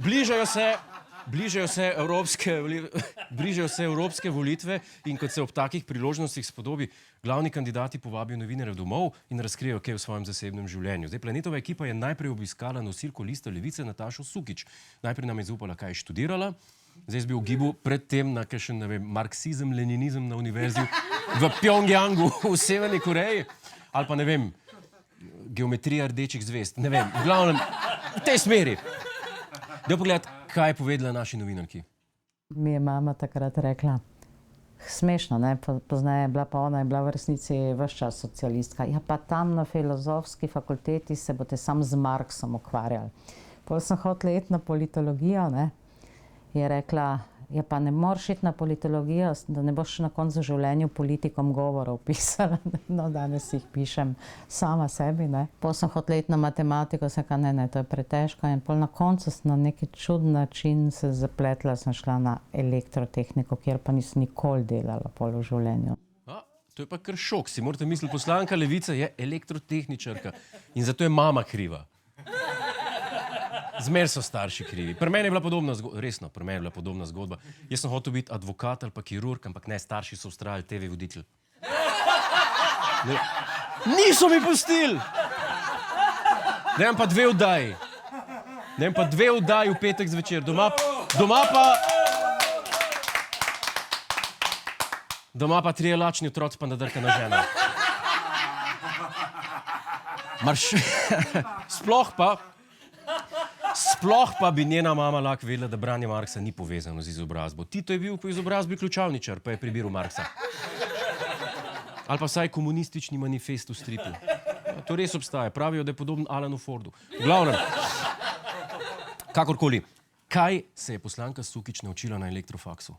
bližajo se evropske volitve in kot se ob takih priložnostih spodobi, glavni kandidati povabijo novinarjev domov in razkrijejo kaj v svojem zasebnem življenju. Zdaj, Planetova ekipa je najprej obiskala nosilko liste Levice Natašo Sukič. Najprej nam je zaupala, kaj je študirala. Zdaj bi ugibal predtem na kakšen, ne vem, marksizem, leninizem na univerzi v Pjongjangu v Severni Koreji. Ali pa, ne vem, geometrija rdečih zvezd. Ne vem, v glavnem, v tej smeri. Daj pogledati, kaj je povedala naši novinarki. Mi je mama takrat rekla, smešno, ne, poznaje je bila pa ona, je bila v resnici ves čas socialistka. Ja, pa tam na filozofski fakulteti se boste sam z Marksom ukvarjali. Potem sem hotela iti na politologijo, ne, je rekla, ja, pa ne moreš iti na politologijo, da ne boš na koncu življenju politikom govorov pisala. No, danes jih pišem sama sebi, ne. Potem sem hotela iti na matematiko, sem rekla, ne, to je pretežko. In pol na koncu sem na neki čuden način se zapletla, sem šla na elektrotehniko, kjer pa nisem nikoli delala pol v življenju. To je pa kar šok. Si morate misliti, poslanka Levice je elektrotehničarka in zato je mama kriva. Zmer so starši krivi. Pri meni je bila podobna zgodba, resno, pri meni je bila podobna zgodba. Jaz sem hotel biti advokat ali pa kirurg, ampak ne, starši so ustrajali TV voditelj. Niso mi pustili! Ne vem pa dve oddaji v petek zvečer. Doma pa trije lačni otroci pa nadrkana žena. Sploh pa bi njena mama lahko vedela, da branje Marksa ni povezano z izobrazbo. Tito je bil po izobrazbi ključavničar, pa je prebiral Marksa. Ali pa vsaj komunistični manifest v stripu. To res obstaja. Pravijo, da je podoben Alanu Fordu. V glavnem, kakorkoli, kaj se je poslanka Sukič naučila na elektrofaksu?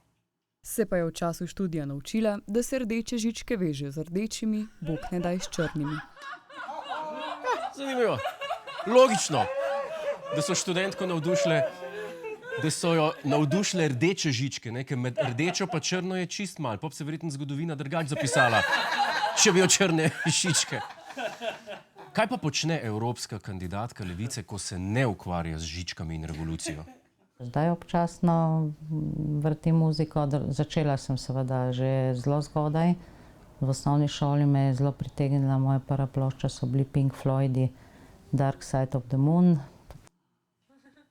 Se pa je v času študija naučila, da se rdeče žičke vežejo z rdečimi, bog ne daj s črnimi. Zanimivo. Logično, da so študentko navdušile rdeče žičke, ne? Ker med rdečo pa črno je čist mal. Pop se verjetno zgodovina drugače zapisala, če bi jo črne žičke. Kaj pa počne evropska kandidatka Levice, ko se ne ukvarja z žičkami in revolucijo? Zdaj občasno vrtim muziko. Začela sem seveda že zelo zgodaj. V osnovni šoli me je zelo pritegnila, moja prva plošča so bili Pink Floydi, Dark Side of the Moon.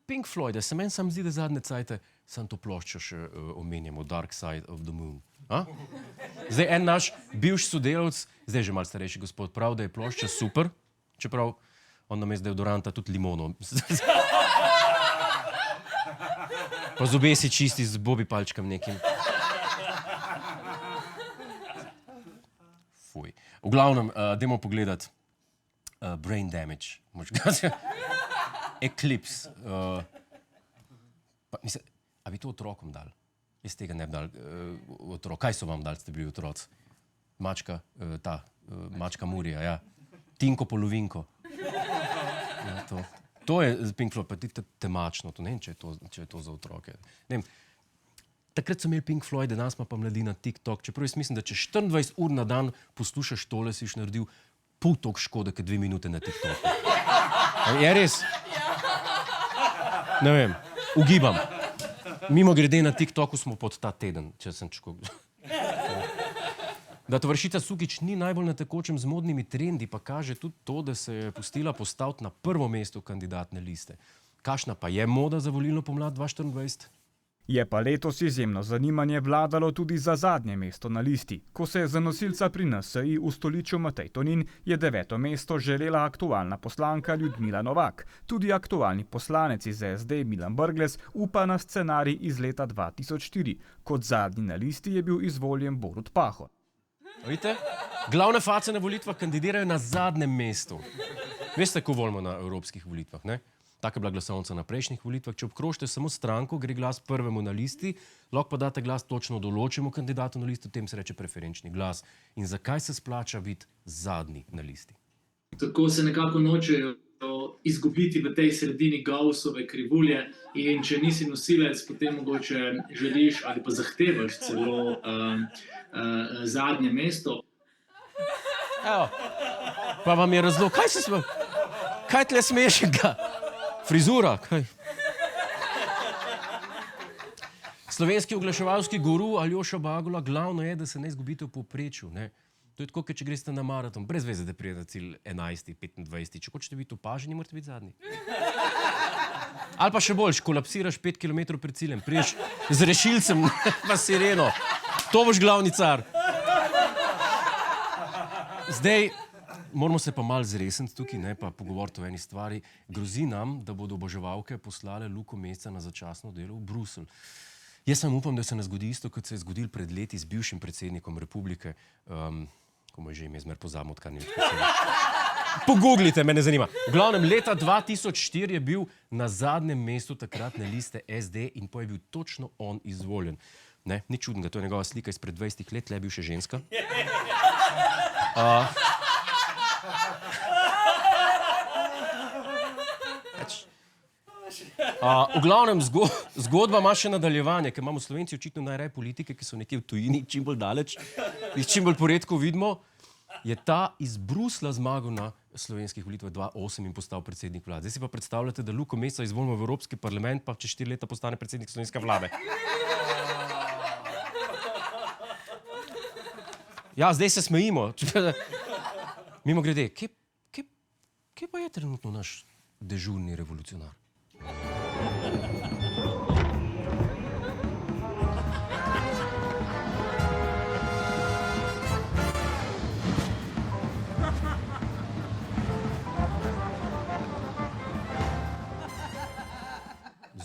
Pink Floyd, se meni sam zdi, da zadnje cajte sam to ploščo še omenjamo, Dark Side of the Moon. Zdaj, en naš bivš sodelavec, zdaj že malo starejši gospod, prav, da je plošča super, čeprav on namesto deodoranta tudi limono. Pa zobe si čisti z bobi palčkam nekim. Fuj. V glavnem, dajmo pogledati Brain Damage. Eclipse. A bi to otrokom dali? Jaz tega ne bi dal otrok. Kaj so vam dali, ste bili otroci? Mačka, mačka Murija, ja. Tinko polovinko. Ja, to je Pink Floyd, pa tudi temačno, to ne vem, če je to za otroke. Ne vem, takrat so imeli Pink Floyd, danes pa mladina TikTok, čeprav jaz mislim, da če 24 ur na dan poslušaš tole, si še naredil pol toliko škode, kot 2 minute na TikToku. Je res? Ne vem, ugibam. Mimogrede na TikToku smo pod ta teden, če sem čko. Da tovarišica Sukič ni najbolj na tekočem z modnimi trendi, pa kaže tudi to, da se je pustila postaviti na prvo mesto kandidatne liste. Kakšna pa je moda za volilno pomlad 2024? Je pa letos izjemno zanimanje vladalo tudi za zadnje mesto na listi. Ko se je za nosilca pri NSI ustoličil Matej Tonin, je 9. mesto želela aktualna poslanka Ljudmila Novak. Tudi aktualni poslanec iz SD Milan Brglez upa na scenarij iz leta 2004. Kot zadnji na listi je bil izvoljen Borut Pahor. Vidite? Glavne face na volitvah kandidirajo na zadnjem mestu. Veste, ko volimo na evropskih volitvah, ne? Taka je bila glasovnica na prejšnjih volitvah. Če obkrožite samo stranko, gre glas prvemu na listi, lahko pa date glas točno določenemu kandidatu na listi, tem se reče preferenčni glas. In zakaj se splača biti zadnji na listi? Tako se nekako nočejo izgubiti v tej sredini Gaussove krivulje in če nisi nosilec, potem mogoče želiš ali pa zahtevaš celo zadnje mesto. Evo, pa vam je razlog, kaj tle smešenega? Frizura, kaj? slovenski oglaševalski guru Aljoša Bagola, glavno je, da se ne izgubite v povprečju. Ne? To je tako, če greste na maraton, brez veze, da prijete na cilj 11, 25. Če hočete biti opaženi, morate biti zadnji. Ali pa še boljš, kolapsiraš 5 km pred ciljem, priješ z rešilcem pa sireno. To boš glavni car. Zdaj, moramo se pa malo zresniti tukaj, ne pa pogovoriti o eni stvari. Grozi nam, da bodo oboževalke poslale Luko Mesca na začasno delo v Bruselj. Jaz sem upam, da se ne zgodi isto, kot se je zgodil pred leti z bivšim predsednikom republike. Ko mu je že ime, zmer pozabim, odkar ni več predsednik. Pogooglite, me ne zanima. V glavnem, leta 2004 je bil na zadnjem mestu takratne liste SD in po je bil točno on izvoljen. Ne, ni čudnega, to je njegova slika izpred 20 let, le je bil še ženska. V glavnem, zgodba ima še nadaljevanje, ker imamo Slovenci očitno najraje politike, ki so nekje v tujini, čim bolj daleč, in čim bolj poredko vidimo, je ta iz Bruslja zmagal na slovenskih volitvah 2008 in postal predsednik vlade. Zdaj si pa predstavljate, da Luko Mesca izvolimo v Evropski parlament, pa čez 4 leta postane predsednik slovenske vlade. Ja, zdaj se smejimo. Mimogrede, kje pa je trenutno naš dežurni revolucionar?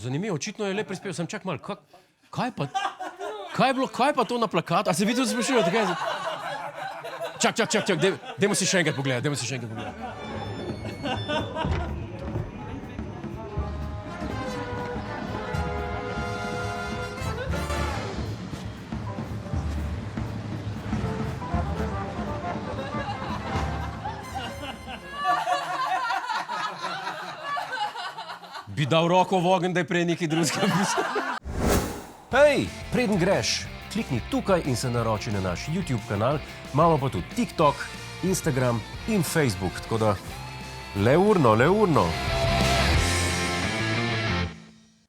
Zanimivo, očitno je le prispel. Sem čak malo, kaj pa to na plakatu? A se vi to sprašujete? Čak, dajmo si še enkrat pogledati, Bi dal roko v ogenj, da je prej nekaj drugega pisal. Hej, preden greš, klikni tukaj in se naroči na naš YouTube kanal. Imamo pa tudi TikTok, Instagram in Facebook, tako da le urno.